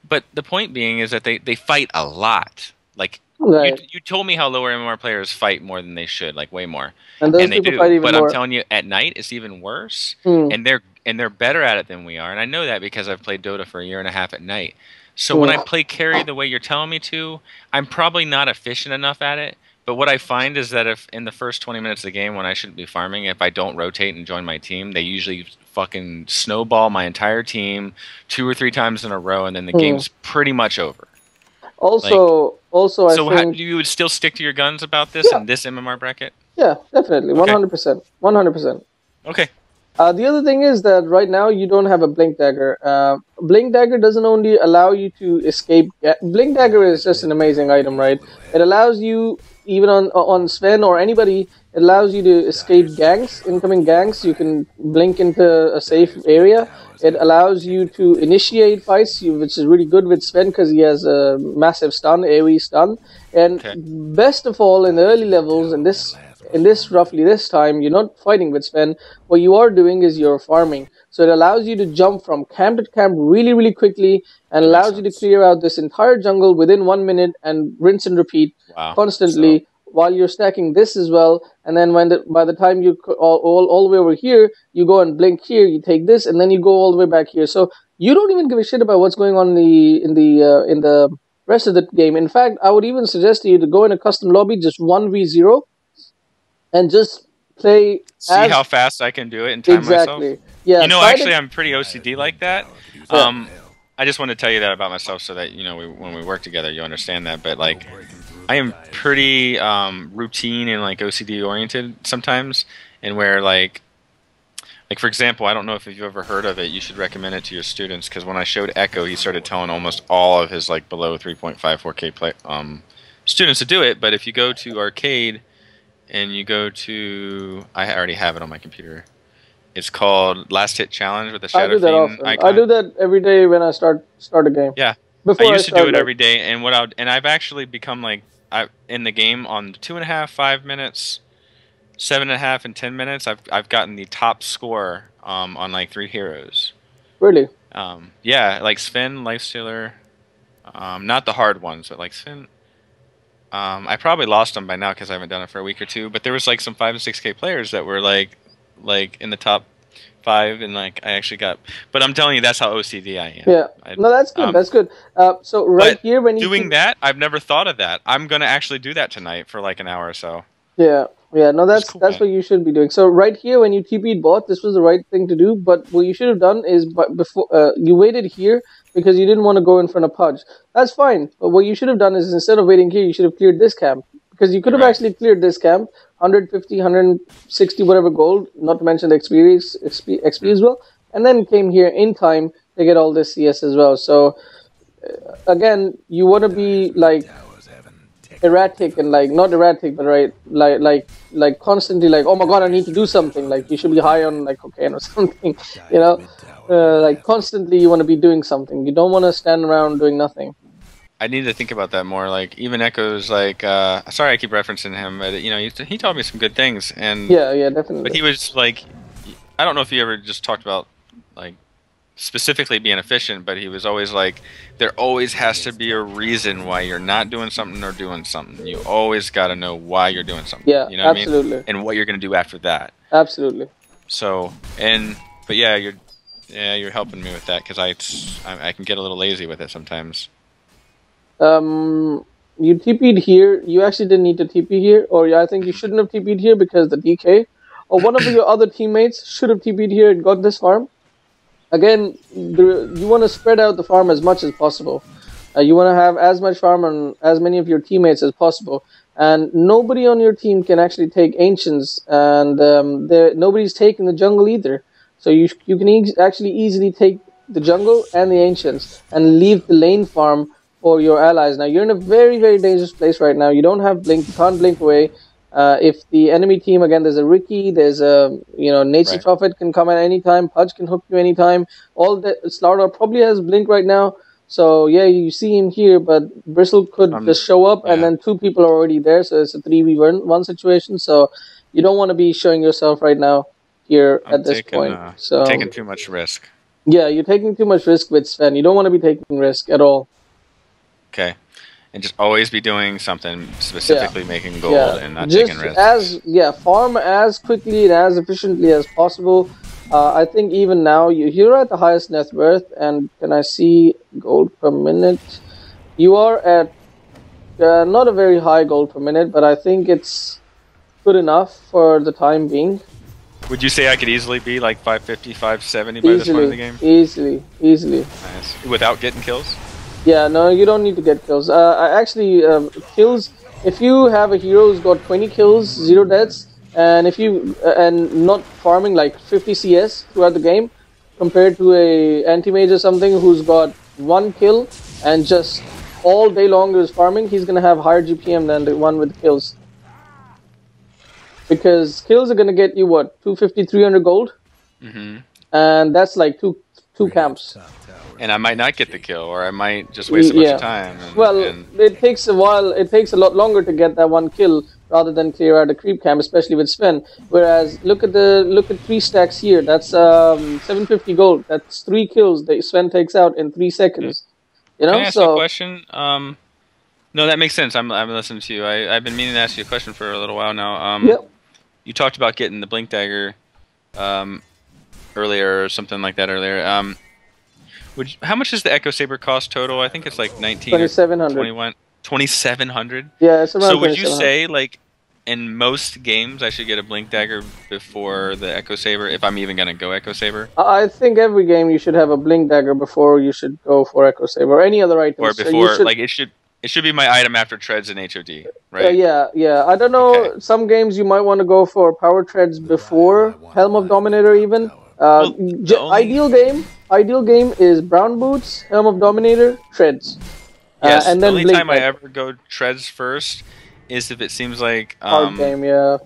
But the point being is that they fight a lot. Like Right. you told me how lower MMR players fight more than they should, like way more, And those and they people fight do. even But I'm more. telling you, at night it's even worse, Hmm. and they're better at it than we are, and I know that because I've played Dota for a year and a half at night. So when Hmm. I play carry the way you're telling me to, I'm probably not efficient enough at it. But what I find is that if in the first 20 minutes of the game when I shouldn't be farming, if I don't rotate and join my team, they usually fucking snowball my entire team 2 or 3 times in a row, and then the Hmm. game's pretty much over. Like, Also, I so how, think, you would still stick to your guns about this yeah, in this MMR bracket? yeah, definitely, Okay. 100%, 100%. Okay. The other thing is that right now you don't have a blink dagger. Blink dagger doesn't only allow you to escape. Blink dagger is just an amazing item, right? It allows you, even on Sven or anybody, it allows you to escape ganks, incoming ganks. You can blink into a safe area. It allows you to initiate fights, which is really good with Sven because he has a massive stun, AoE stun. And Okay. best of all, in the early levels, in this roughly this time, you're not fighting with Sven. What you are doing is you're farming. So it allows you to jump from camp to camp really, really quickly and That makes allows you to sense. clear out this entire jungle within 1 minute and rinse and repeat Wow. So constantly while you're stacking this as well. And then by the time you all the way over here, you go and blink here, you take this, and then you go all the way back here. So you don't even give a shit about what's going on in the rest of the game. In fact, I would even suggest to you to go in a custom lobby, just 1v0, and just play see how as fast I can do it and time myself. exactly. Yeah, You know, try to. actually, I'm pretty OCD like that. Yeah, Um, I just want to tell you that about myself so that when we work together, you understand that. But like, I am pretty routine and like OCD oriented sometimes, and where like for example, I don't know if you've ever heard of it. You should recommend it to your students because when I showed Echo, he started telling almost all of his like below 3.54K students to do it. But if you go to arcade and you go to, I already have it on my computer. It's called Last Hit Challenge with the I Shadow do that Fiend often. I icon. do that every day when I start a game. Yeah, I Before I used to do start, it like, every day, and I've actually become like I in the game on 2.5, 5 minutes, 7.5, and 10 minutes. I've gotten the top score on like 3 heroes. really. Yeah, like Sven, Lifestealer, not the hard ones, but like Sven. I probably lost them by now because I haven't done it for a week or two. But there was like some 5 and 6K players that were like in the top 5, and like I actually got. But I'm telling you, that's how OCD I am. Yeah. No, that's good. That's good. So right But here, when you doing keep. that, I've never thought of that. I'm gonna actually do that tonight for like an hour or so. Yeah, yeah. No, It's that's cool, that's man. what you should be doing. So right here, when you TP'd bot, this was the right thing to do. But what you should have done is, before you waited here because you didn't want to go in front of Pudge. That's fine. But what you should have done is instead of waiting here, you should have cleared this camp because you could You're have right. actually cleared this camp, 150, 160, whatever gold. Not to mention the XP Hmm. as well, and then came here in time to get all this CS as well. So again, you want to be like erratic and like not erratic but right like constantly like, oh my god, I need to do something. Like you should be high on like cocaine or something, you know. Like constantly you want to be doing something. You don't want to stand around doing nothing. I need to think about that more. Like even Echo's like, sorry, I keep referencing him, but he taught me some good things, and Yeah, yeah, but definitely. he was like, I don't know if you ever just talked about like specifically being efficient, but he was always like, there always has to be a reason why you're not doing something or doing something. You always got to know why you're doing something. Yeah, You know what I mean? absolutely. And what you're gonna do after that. Absolutely. So but you're helping me with that because I can get a little lazy with it sometimes. You TP'd here. You actually didn't need to TP here, or yeah, I think you shouldn't have TP'd here because the DK or one of your other teammates should have TP'd here and got this farm. Again, you want to spread out the farm as much as possible. You want to have as much farm on as many of your teammates as possible. And nobody on your team can actually take ancients, and nobody's taking the jungle either. So you can actually easily take the jungle and the ancients and leave the lane farm for your allies. Now you're in a very, very dangerous place right now. You don't have blink. You can't blink away. If the enemy team, again, there's a Ricky, there's a Nature's Right. Prophet can come at any time, Pudge can hook you anytime. All the Slaughter probably has blink right now. So yeah, you see him here, but Bristle could just show up, and Yeah, then two people are already there, so it's a 3v1 situation. So you don't want to be showing yourself right now here I'm at this taking point. uh, I'm So taking too much risk. yeah, you're taking too much risk with Sven. You don't want to be taking risk at all. Okay. and just always be doing something Yeah, specifically making gold yeah. and not taking Just risks. farm as quickly and as efficiently as possible. I think even now you're at the highest net worth, and can I see gold per minute? You are at not a very high gold per minute, but I think it's good enough for the time being. Would you say I could easily be like 550, 570 by this point in the Easily, game? easily, easily. Nice. Without getting kills? Yeah, no, you don't need to get kills. I actually kills. If you have a hero who's got 20 kills, 0 deaths, and if you and not farming like 50 CS throughout the game, compared to a anti-mage or something who's got 1 kill and just all day long is farming, he's gonna have higher GPM than the one with kills. Because kills are gonna get you what 250, 300 gold, and that's like two camps. And I might not get the kill, or I might just waste a bunch of time. Well, it takes a while. It takes a lot longer to get that 1 kill rather than clear out a creep camp, especially with Sven. Whereas look at 3 stacks here. That's 750 gold. That's 3 kills that Sven takes out in 3 seconds. You Can know, I ask you a so question? No, that makes sense. I'm listening to you. I've been meaning to ask you a question for a little while now. yep. You talked about getting the blink dagger earlier or something like that earlier. How much does the Echo Saber cost total? I think it's like 19 or 2700. 21, 2700. Yeah, it's around. So would you 2700. say like in most games I should get a blink dagger before the Echo Saber if I'm even gonna go Echo Saber? I think every game you should have a blink dagger before you should go for Echo Saber or any other items. Or before like it should be my item after treads and HOD, right? Yeah. I don't know. Okay. Some games you might want to go for power treads before Helm of Dominator. Even Well, the only... ideal game is brown boots, Helm of Dominator, treads. Yes, and the then only blink time I dagger. ever go treads first is if it seems like Hard game, yeah.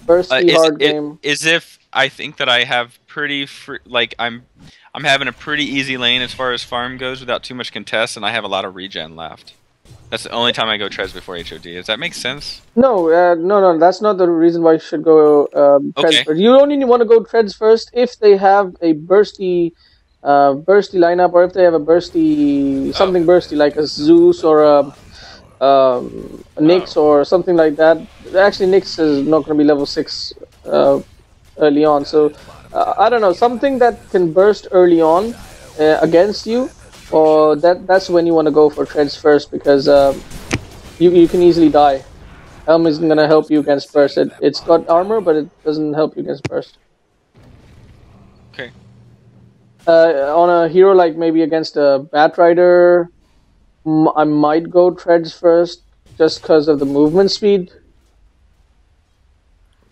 Bursty hard game. is if I think that I have pretty like I'm having a pretty easy lane as far as farm goes without too much contest, and I have a lot of regen left. That's the only time I go treads before HOD. Does that make sense? No, no. That's not the reason why you should go treads Okay. first. You only want to go treads first if they have a bursty lineup, or if they have a something bursty like a Zeus or a Nyx or something like that. Actually, Nyx is not going to be level 6 early on, so I don't know, something that can burst early on against you, or that's when you want to go for treads first, because you can easily die. Helm isn't going to help you against burst. It's got armor, but it doesn't help you against burst. Okay. On a hero like maybe against a Batrider, I might go treads first just because of the movement speed.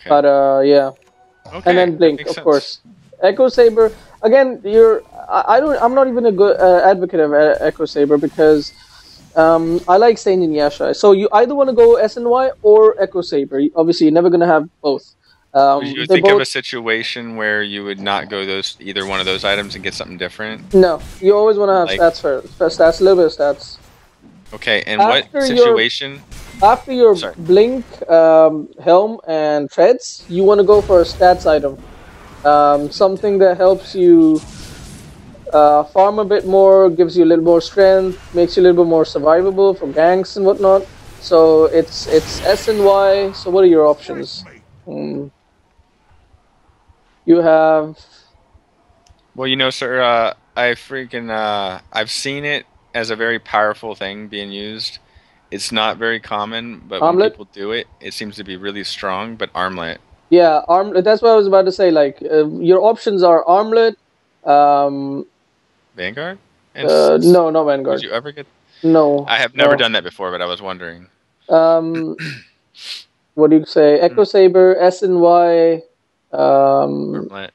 Okay. But yeah. Okay. And then blink, of sense. course. Echo Saber again. I'm not even a good advocate of Echo Saber because I like Saint and Yasha. So you either want to go SNY or Echo Saber. Obviously, you're never gonna have both. Would you think of a situation where you would not go either one of those items and get something different? No, you always want to have stats first. Stats, a little bit of stats. Okay, and what situation? After your blink, helm, and treads, you want to go for a stats item. Something that helps you farm a bit more, gives you a little more strength, makes you a little bit more survivable for ganks and whatnot. So it's S and Y. So what are your options? You have... Well, you know, sir, I've seen it as a very powerful thing being used. It's not very common, but when people do it, it seems to be really strong. But armlet. Yeah, armlet. That's what I was about to say. Like your options are armlet. Vanguard? No, not Vanguard. Did you ever get? No. I have never done that before, but I was wondering. What do you say? Echo Saber, S and Y.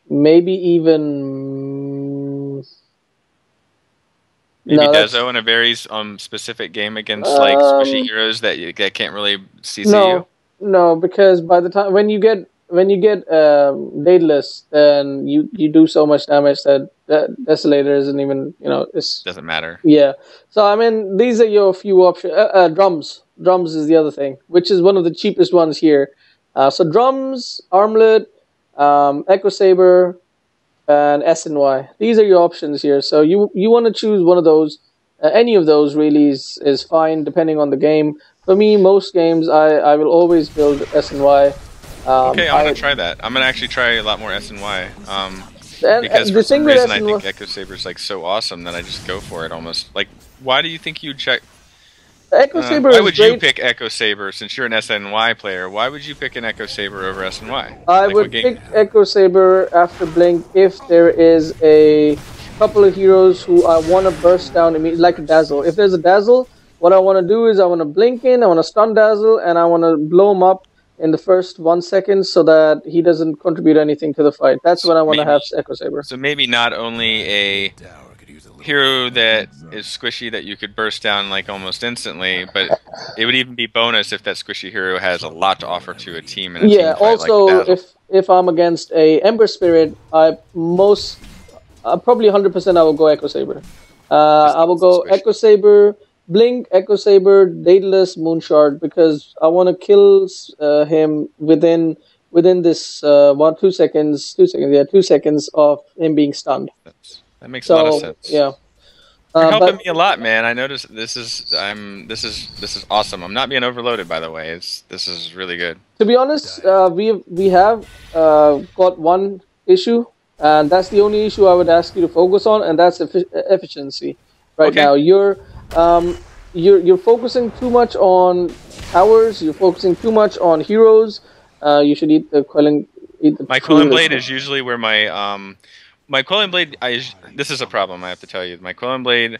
Maybe even. Maybe Dezo in a very specific game against like squishy heroes that can't really CC you. No, because by the time when you get Daedalus, then you do so much damage that Desolator isn't even it doesn't matter. Yeah, so I mean these are your few options. Drums is the other thing, which is one of the cheapest ones here. So drums, armlet, Echo Saber, and S and Y. These are your options here. So you want to choose one of those. Any of those really is fine depending on the game. For me, most games I will always build S and Y. Okay, I'm gonna I try that. I'm gonna actually try a lot more S and Y. Because and for the thing some with reason S I and think Y, Echo Saber's like so awesome that I just go for it almost. Like, why do you think you check? Echo Saber Why is would you great. pick Echo Saber since you're an SNY player? Why would you pick an Echo Saber over SNY? I Like, what would game? pick Echo Saber after Blink if there is a couple of heroes who I want to burst down immediately, like a Dazzle. If there's a Dazzle, what I want to do is I want to blink in, I want to stun Dazzle, and I want to blow him up in the first 1 second so that he doesn't contribute anything to the fight. That's So when I want to maybe, have Echo Saber. so maybe not only a hero that is squishy that you could burst down like almost instantly, but it would even be bonus if that squishy hero has a lot to offer to a team in a Yeah. team fight like Also, Dazzle. if I'm against a Ember Spirit, probably 100% I will go Echo Saber. Just I will because it's go squishy. Echo Saber, Blink, Echo Saber, Daedalus, Moonshard because I want to kill him within this 2 seconds, 2 seconds, yeah, 2 seconds of him being stunned. That makes a lot of So sense. yeah, You're helping but me a lot, man. I noticed this is awesome. I'm not being overloaded, by the way. This is really good. to be honest, we have got one issue, and that's the only issue I would ask you to focus on, and that's efficiency. Right Okay. now, you're focusing too much on towers. You're focusing too much on heroes. You should eat the My fruit Quelling of this Blade one. is usually where my Quelling Blade. This is a problem. I have to tell you. My Quelling Blade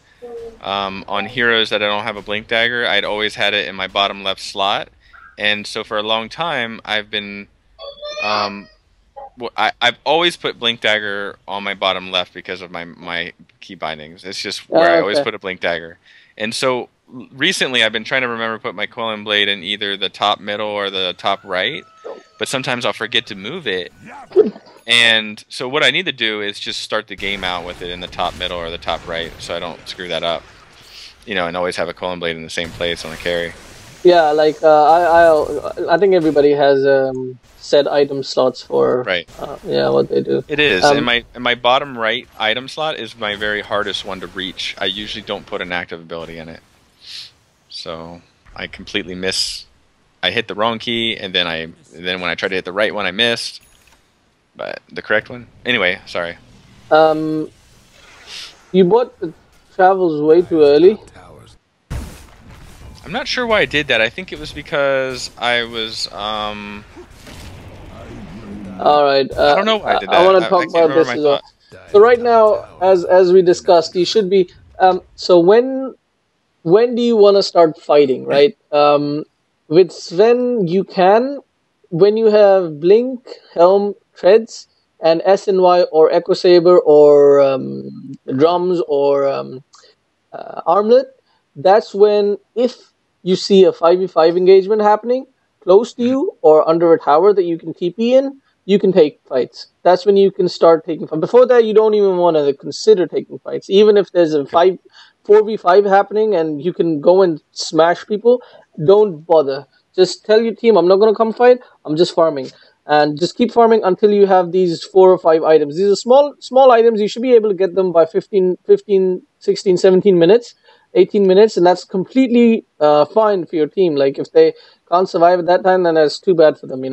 on heroes that I don't have a Blink Dagger, I'd always had it in my bottom left slot, and so for a long time I've been I've always put Blink Dagger on my bottom left because of my key bindings. It's just where I always Okay. put a Blink Dagger. And so recently I've been trying to remember to put my Quelling Blade in either the top middle or the top right, but sometimes I'll forget to move it. And so what I need to do is just start the game out with it in the top middle or the top right so I don't screw that up. And always have a Quelling Blade in the same place on the carry. Yeah, like I think everybody has set item slots for Right. yeah what they do. It is, and Um, my bottom right item slot is my very hardest one to reach. I usually don't put an active ability in it, so I completely miss. I hit the wrong key, and then when I tried to hit the right one, I missed, but the correct one. Anyway, sorry. um, you bought the travels way too early. I'm not sure why I did that. I think it was because I was. All right. I don't know why I did I that. want to I talk can't about remember this my as well. thought. So right now, as we discussed, you should be. So when do you want to start fighting? Right. With Sven, you can when you have Blink, Helm, Treads, and SNY or Echo Saber or drums or armlet. That's when if you see a 5v5 engagement happening close to Mhm. you or under a tower that you can TP in, you can take fights. That's when you can start taking fights. Before that, you don't even want to consider taking fights. Even if there's a Okay. 4v5 happening and you can go and smash people, don't bother. Just tell your team, I'm not going to come fight, I'm just farming. And just keep farming until you have these 4 or 5 items. These are small items. You should be able to get them by 15, 16, 17 minutes, 18 minutes, and that's completely fine for your team. Like if they can't survive at that time, then that's too bad for them.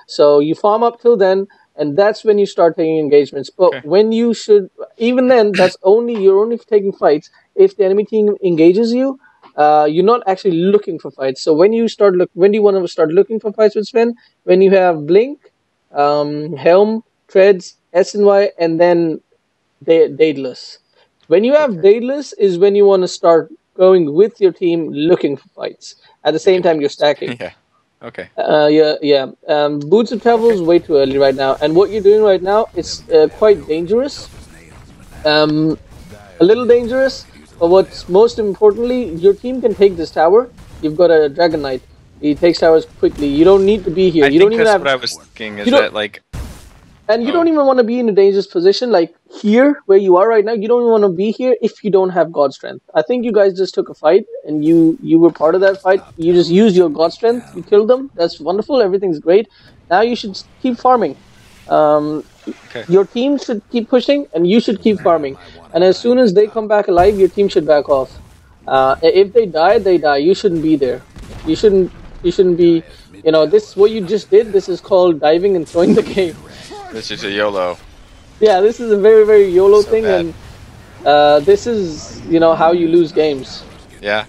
So you farm up till then, and that's when you start taking engagements. But Okay. when you should, even then, you're only taking fights if the enemy team engages you. You're not actually looking for fights. So when do you want to start looking for fights with Sven? When you have Blink, Helm, Treads, SNY, and then Daedalus. When you have Okay. Daedalus is when you want to start going with your team looking for fights. At the same Making time, you're moves. stacking. Yeah. Okay. Yeah, yeah. Boots of Travel Okay. is way too early right now, and what you're doing right now is quite dangerous. Um, a little dangerous, but what's most importantly, your team can take this tower. You've got a Dragon Knight. He takes towers quickly. You don't need to be here. I You think don't even that's have. what I was thinking. Is You don't. that like? And you don't Oh. even want to be in a dangerous position like here where you are right now. You don't even want to be here if you don't have God strength. I think you guys just took a fight and you were part of that fight. You just used your God strength. You killed them. That's wonderful. Everything's great. Now you should keep farming. Um, Okay. your team should keep pushing and you should keep farming. And as soon as they come back alive, your team should back off. If they die, they die. You shouldn't be there. You shouldn't. You shouldn't be. You know, this what you just did. This is called diving and throwing the game. This is a YOLO. Yeah, this is a very, very YOLO So thing, bad. and this is, you know, how you lose games. Yeah.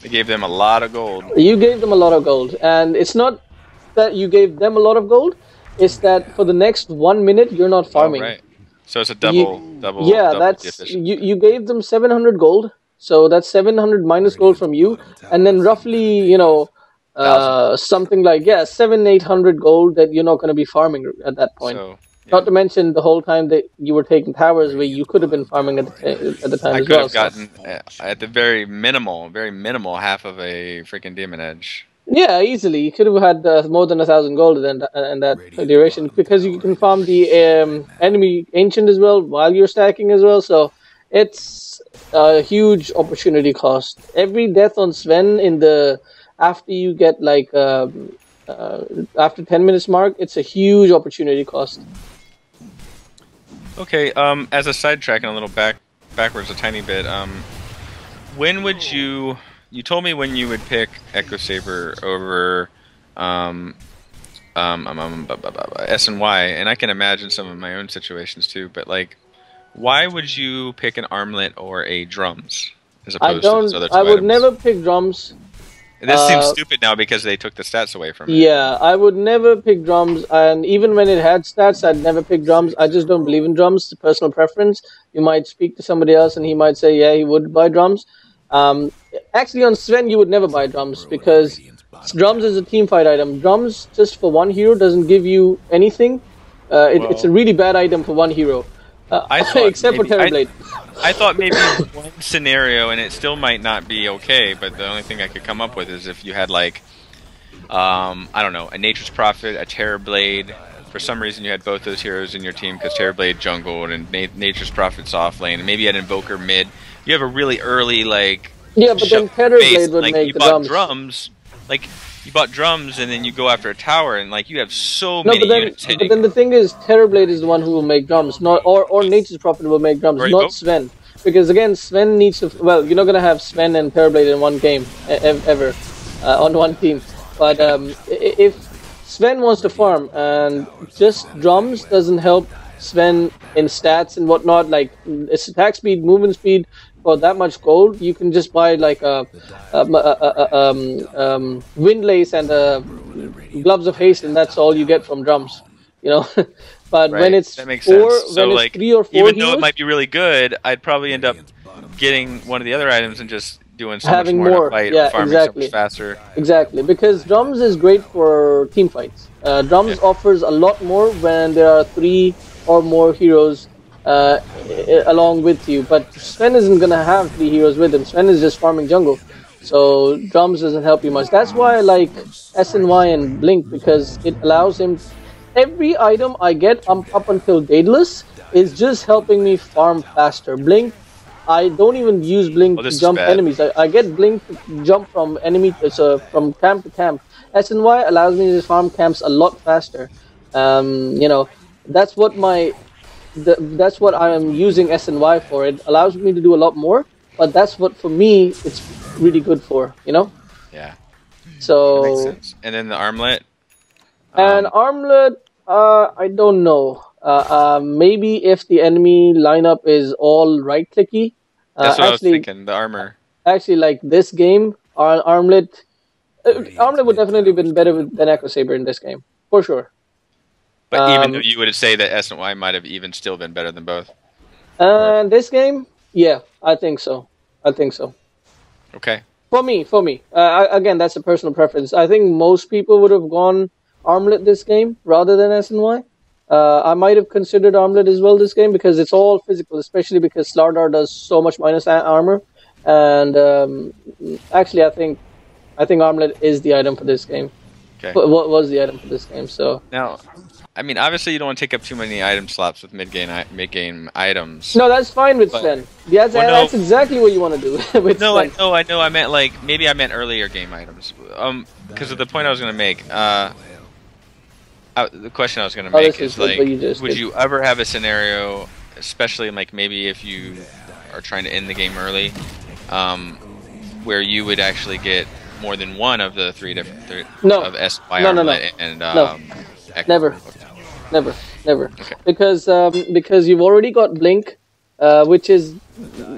They gave them a lot of gold. You gave them a lot of gold, and it's not that you gave them a lot of gold. It's that for the next 1 minute you're not farming. Oh, right. So it's a You- double Yeah, that's deficient. you gave them 700 gold, so that's 700 minus gold from you, and then roughly, you know, something like 700-800 gold that you're not going to be farming at that point. So Not to mention the whole time that you were taking towers where you could have been farming at the time I as could well. have gotten at the very minimal half of a freaking demon edge. Yeah, easily. You could have had more than 1,000 gold in that duration because you can farm the enemy ancient as well while you're stacking as well. So it's a huge opportunity cost. Every death on Sven after you get like after 10 minutes mark, it's a huge opportunity cost. Okay. As a sidetrack and a little backwards a tiny bit. When would you? You told me when you would pick Echo Saber over S and Y, and I can imagine some of my own situations too. But like, why would you pick an armlet or a drums as opposed to those other two I would items? never pick drums. And this seems stupid now because they took the stats away from it. Yeah, I would never pick drums, and even when it had stats, I'd never pick drums. I just don't believe in drums. It's a personal preference. You might speak to somebody else, and he might say, yeah, he would buy drums. Actually, on Sven, you would never buy drums because drums is a team fight item. Drums, just for one hero, doesn't give you anything. It's a really bad item for one hero. Except for Terrorblade. I thought maybe one scenario, and it still might not be okay, but the only thing I could come up with is if you had like, I don't know, a Nature's Prophet, a Terrorblade. For some reason, you had both those heroes in your team because Terrorblade jungled and Nature's Prophet's off lane, and maybe you had Invoker mid. You have a really early like. Yeah, but then Terrorblade would make the drums. Like you bought drums, and then you go after a tower, and like you have so No, many units hitting. but then the thing is, Terrorblade is the one who will make drums, not or Nature's Prophet will make drums, not Sven. Because again, Sven needs to. Well, you're not gonna have Sven and Terrorblade in one game ever on one team. But if Sven wants to farm and just drums doesn't help Sven in stats and whatnot, like it's attack speed, movement speed. For that much gold, you can just buy like a windlace and gloves of haste, and that's all you get from drums. You know, but when it's that makes sense. So like, 3 or 4 even heroes, though it might be really good, I'd probably end up getting one of the other items and just doing so having much more more, in a fight, yeah, or farming exactly. so much faster. Exactly, because drums is great for team fights. Drums offers a lot more when there are 3 or more heroes along with you, but Sven isn't gonna have 3 heroes with him. Sven is just farming jungle, so drums doesn't help you much. That's why I like SNY and Blink, because it allows him. Every item I get up until Daedalus is just helping me farm faster. Blink, I don't even use Blink to jump enemies. I get Blink to jump from from camp to camp. SNY allows me to farm camps a lot faster. You know, that's what that's what I am using SNY for. It allows me to do a lot more, but that's what for me it's really good for, you know? Yeah. So that makes sense. And then the armlet. And armlet, I don't know. Maybe if the enemy lineup is all right clicky. That's what I was thinking. The armor. Actually, like this game, armlet would definitely have been better than Echo Saber in this game, for sure. But even though you would say that S and Y might have even still been better than both. This game, yeah, I think so. Okay. For me. Again, that's a personal preference. I think most people would have gone armlet this game rather than SNY. I might have considered armlet as well this game because it's all physical, especially because Slardar does so much minus armor. And actually, I think armlet is the item for this game. Okay. What was the item for this game? So now, I mean, obviously you don't want to take up too many item slots with mid-game items. No, that's fine with Sven. Yeah, that's exactly what you want to do with Sven. I know. I meant like maybe I meant earlier game items. Because of the point I was going to make. The question I was going to make is like, would you ever have a scenario, especially like maybe if you are trying to end the game early, where you would actually get more than one of the three different No, of SY no, no, no, armlet and no, Echo. never, never, never, Okay. because you've already got Blink, which is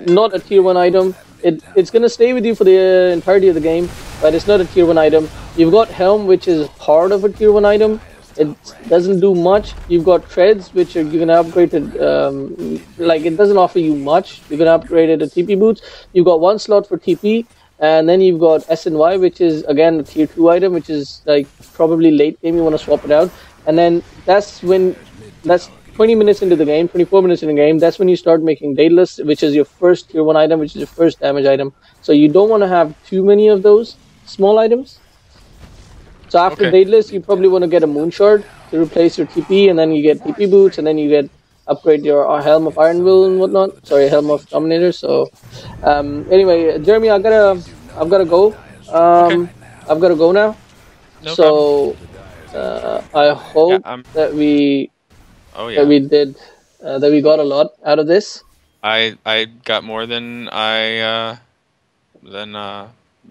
not a tier 1 item. It's gonna stay with you for the entirety of the game, but it's not a tier 1 item. You've got Helm, which is part of a tier 1 item. It doesn't do much. You've got Treads, which you're gonna upgrade to, like it doesn't offer you much. You're gonna upgrade it to TP boots. You've got one slot for TP, and then you've got SNY, which is again a tier 2 item, which is like probably late game you want to swap it out. And then that's 20 minutes into the game, 24 minutes in the game, that's when you start making Daedalus, which is your first tier 1 item, which is your first damage item. So you don't want to have too many of those small items. So after Daedalus, you probably want to get a Moonshard to replace your TP, and then you get TP boots, and then you get upgrade your Helm of Iron Will and whatnot. Sorry, Helm of Dominator. So anyway, Jeremy, I've gotta go. I've gotta go now. No so I hope that we that we got a lot out of this. I got more than I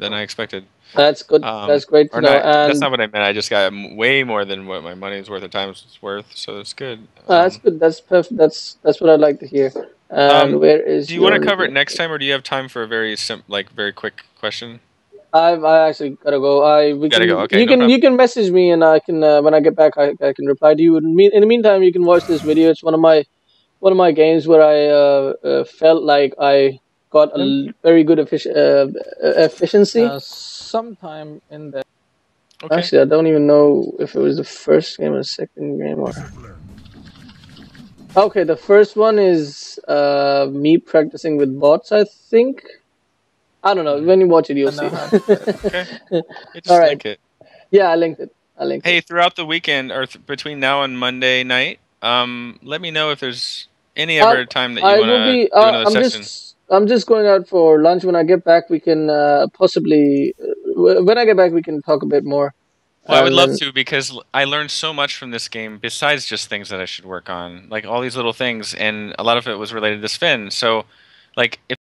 expected. That's good. That's great to know. That's not what I meant. I just got way more than what my money's worth or time's worth, so that's good. That's good. That's perfect. That's what I'd like to hear. And where is? Do you want to cover it next time, or do you have time for a very very quick question? I actually gotta go. Go. Okay, you can message me, and I can when I get back I can reply to you. In the meantime, you can watch this video. It's one of my games where I felt like I got a very good efficiency. Sometime in the actually, I don't even know if it was the first game or the second game or. Okay, the first one is me practicing with bots, I think. I don't know. When you watch it, you'll see. Okay. All right. Link it. Yeah, I linked it. Hey, throughout the weekend or between now and Monday night, let me know if there's any other time that you want to do another session. I'm just going out for lunch. When I get back, we can possibly. When I get back, we can talk a bit more. Well, I would love to, because I learned so much from this game, besides just things that I should work on, like all these little things, and a lot of it was related to Sven. So, like, if